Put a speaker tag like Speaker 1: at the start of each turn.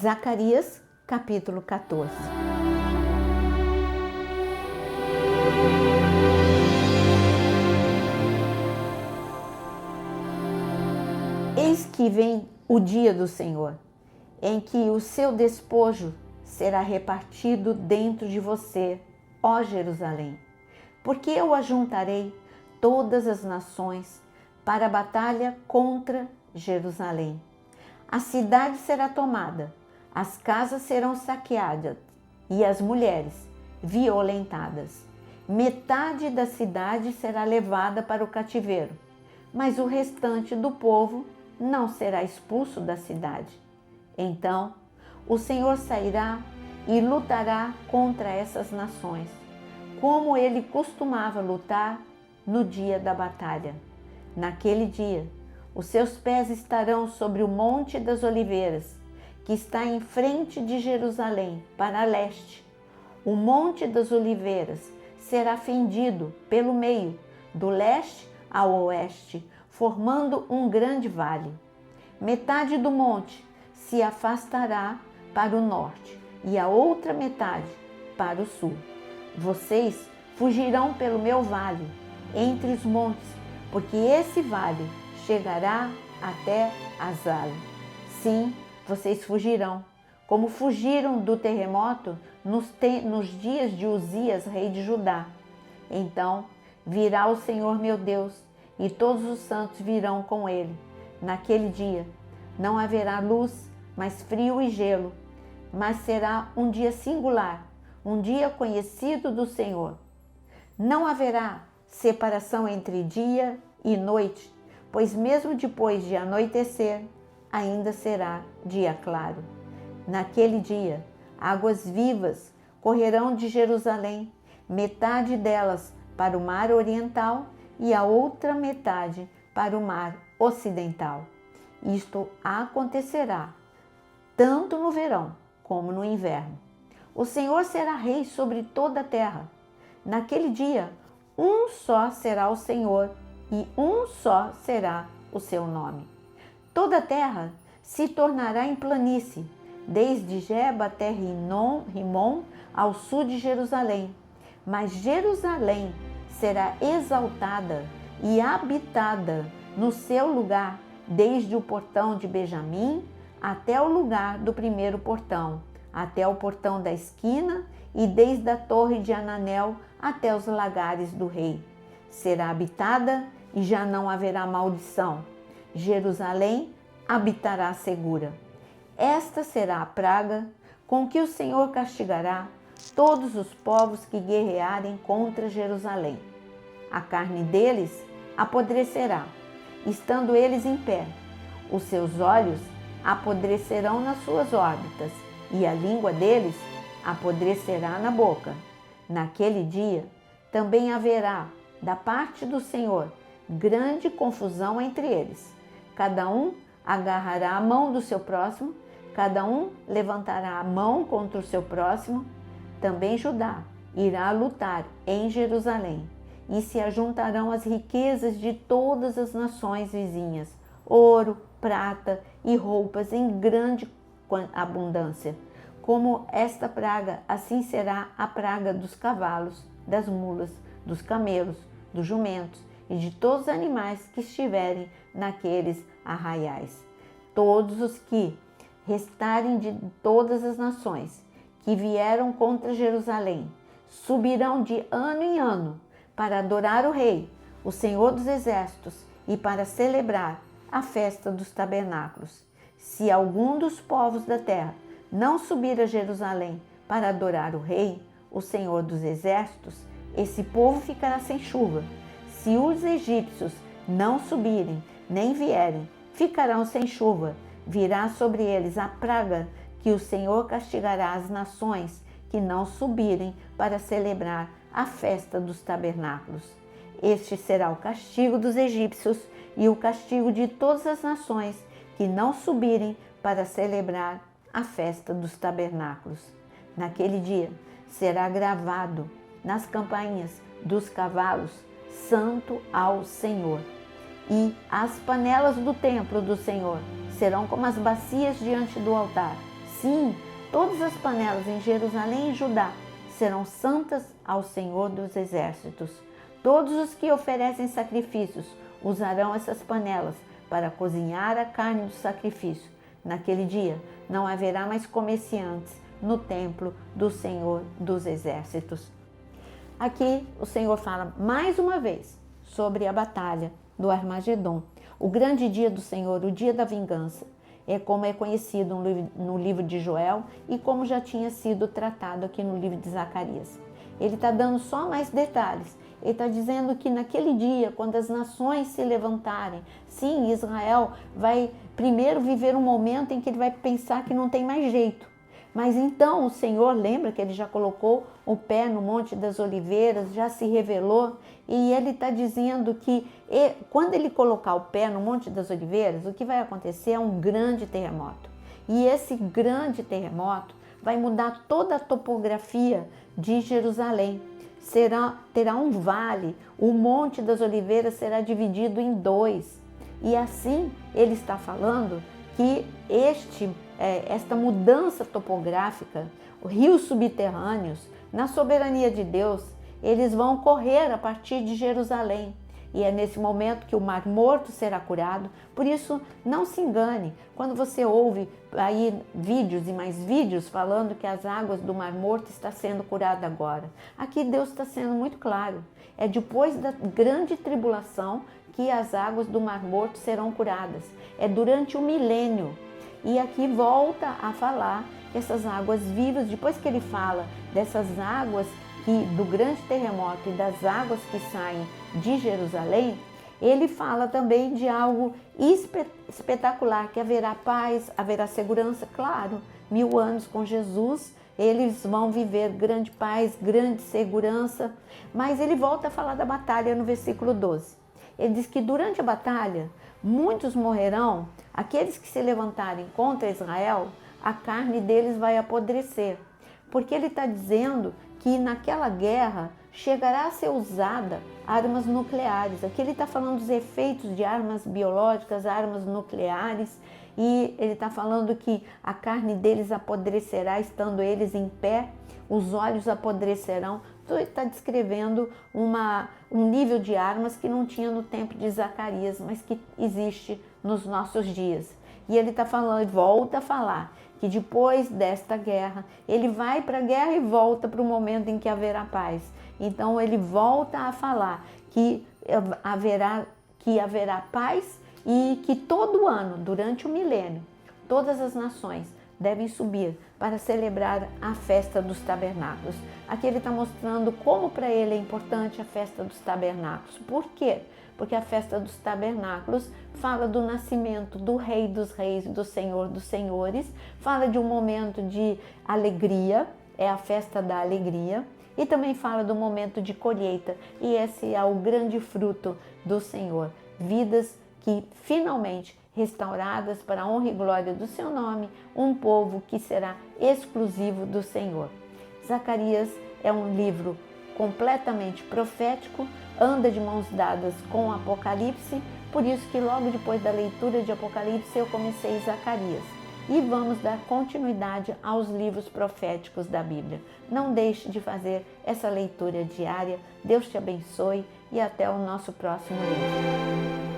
Speaker 1: Zacarias, capítulo 14. Eis que vem o dia do Senhor, em que o seu despojo será repartido dentro de você, ó Jerusalém. Porque eu ajuntarei todas as nações para a batalha contra Jerusalém. A cidade será tomada, as casas serão saqueadas e as mulheres violentadas. Metade da cidade será levada para o cativeiro, mas o restante do povo não será expulso da cidade. Então, o Senhor sairá e lutará contra essas nações, como ele costumava lutar no dia da batalha. Naquele dia, os seus pés estarão sobre o Monte das Oliveiras, que está em frente de Jerusalém, para leste. O Monte das Oliveiras será fendido pelo meio, do leste ao oeste, formando um grande vale. Metade do monte se afastará para o norte e a outra metade para o sul. Vocês fugirão pelo meu vale, entre os montes, porque esse vale chegará até Azal. Sim, vocês fugirão, como fugiram do terremoto nos dias de Uzias, rei de Judá. Então virá o Senhor meu Deus, e todos os santos virão com ele. Naquele dia não haverá luz, mas frio e gelo, mas será um dia singular, um dia conhecido do Senhor. Não haverá separação entre dia e noite, pois mesmo depois de anoitecer, ainda será dia claro. Naquele dia, águas vivas correrão de Jerusalém, metade delas para o mar oriental e a outra metade para o mar ocidental. Isto acontecerá tanto no verão como no inverno. O Senhor será rei sobre toda a terra. Naquele dia, um só será o Senhor e um só será o seu nome. Toda a terra se tornará em planície, desde Geba até Rimon, ao sul de Jerusalém. Mas Jerusalém será exaltada e habitada no seu lugar, desde o portão de Benjamim até o lugar do primeiro portão, até o portão da esquina e desde a torre de Ananel até os lagares do rei. Será habitada e já não haverá maldição. Jerusalém habitará segura. Esta será a praga com que o Senhor castigará todos os povos que guerrearem contra Jerusalém. A carne deles apodrecerá, estando eles em pé. Os seus olhos apodrecerão nas suas órbitas, e a língua deles apodrecerá na boca. Naquele dia também haverá, da parte do Senhor, grande confusão entre eles. Cada um agarrará a mão do seu próximo, cada um levantará a mão contra o seu próximo. Também Judá irá lutar em Jerusalém, e se ajuntarão as riquezas de todas as nações vizinhas, ouro, prata e roupas em grande abundância. Como esta praga, assim será a praga dos cavalos, das mulas, dos camelos, dos jumentos e de todos os animais que estiverem naqueles arraiais. Todos os que restarem de todas as nações que vieram contra Jerusalém subirão de ano em ano para adorar o Rei, o Senhor dos Exércitos, e para celebrar a festa dos tabernáculos. Se algum dos povos da terra não subir a Jerusalém para adorar o Rei, o Senhor dos Exércitos, esse povo ficará sem chuva. Se os egípcios não subirem, nem vierem, ficarão sem chuva. Virá sobre eles a praga que o Senhor castigará as nações que não subirem para celebrar a festa dos tabernáculos. Este será o castigo dos egípcios e o castigo de todas as nações que não subirem para celebrar a festa dos tabernáculos. Naquele dia será gravado nas campainhas dos cavalos: Santo ao Senhor. E as panelas do templo do Senhor serão como as bacias diante do altar, Sim, todas as panelas em Jerusalém e Judá serão santas ao Senhor dos Exércitos. Todos os que oferecem sacrifícios usarão essas panelas para cozinhar a carne do sacrifício. Naquele dia não haverá mais comerciantes no templo do Senhor dos Exércitos. Aqui o Senhor fala mais uma vez sobre a batalha do Armagedon, o grande dia do Senhor, o dia da vingança. É como é conhecido no livro de Joel e como já tinha sido tratado aqui no livro de Zacarias. Ele está dando só mais detalhes. Ele está dizendo que naquele dia, quando as nações se levantarem, sim, Israel vai primeiro viver um momento em que ele vai pensar que não tem mais jeito. Mas então o Senhor, lembra que ele já colocou o pé no Monte das Oliveiras, já se revelou, e ele está dizendo que quando ele colocar o pé no Monte das Oliveiras, o que vai acontecer é um grande terremoto. E esse grande terremoto vai mudar toda a topografia de Jerusalém. Terá um vale, o Monte das Oliveiras será dividido em dois. E assim ele está falando que esta mudança topográfica, os rios subterrâneos, na soberania de Deus, eles vão correr a partir de Jerusalém. E é nesse momento que o Mar Morto será curado. Por isso, não se engane, quando você ouve aí vídeos e mais vídeos falando que as águas do Mar Morto estão sendo curadas agora. Aqui Deus está sendo muito claro. É depois da grande tribulação que as águas do Mar Morto serão curadas. É durante o milênio. E aqui volta a falar que essas águas vivas, depois que ele fala dessas águas do grande terremoto e das águas que saem de Jerusalém, ele fala também de algo espetacular, que haverá paz, haverá segurança, claro, 1000 anos com Jesus, eles vão viver grande paz, grande segurança, mas ele volta a falar da batalha no versículo 12. Ele diz que durante a batalha, muitos morrerão, aqueles que se levantarem contra Israel, a carne deles vai apodrecer, porque ele está dizendo que naquela guerra chegará a ser usada armas nucleares. Aqui ele está falando dos efeitos de armas biológicas, armas nucleares, e ele está falando que a carne deles apodrecerá estando eles em pé, os olhos apodrecerão. Então ele está descrevendo um nível de armas que não tinha no tempo de Zacarias, mas que existe nos nossos dias. E ele está falando, volta a falar, que depois desta guerra, ele vai para a guerra e volta para o momento em que haverá paz. Então ele volta a falar que haverá paz e que todo ano, durante o milênio, todas as nações devem subir para celebrar a festa dos tabernáculos. Aqui ele está mostrando como para ele é importante a festa dos tabernáculos. Por quê? Porque a festa dos tabernáculos fala do nascimento do Rei dos Reis, do Senhor dos Senhores, fala de um momento de alegria, é a festa da alegria, e também fala do momento de colheita, e esse é o grande fruto do Senhor. Vidas que finalmente restauradas para a honra e glória do seu nome, um povo que será exclusivo do Senhor. Zacarias é um livro completamente profético, anda de mãos dadas com Apocalipse, por isso que logo depois da leitura de Apocalipse eu comecei Zacarias. E vamos dar continuidade aos livros proféticos da Bíblia. Não deixe de fazer essa leitura diária. Deus te abençoe e até o nosso próximo livro.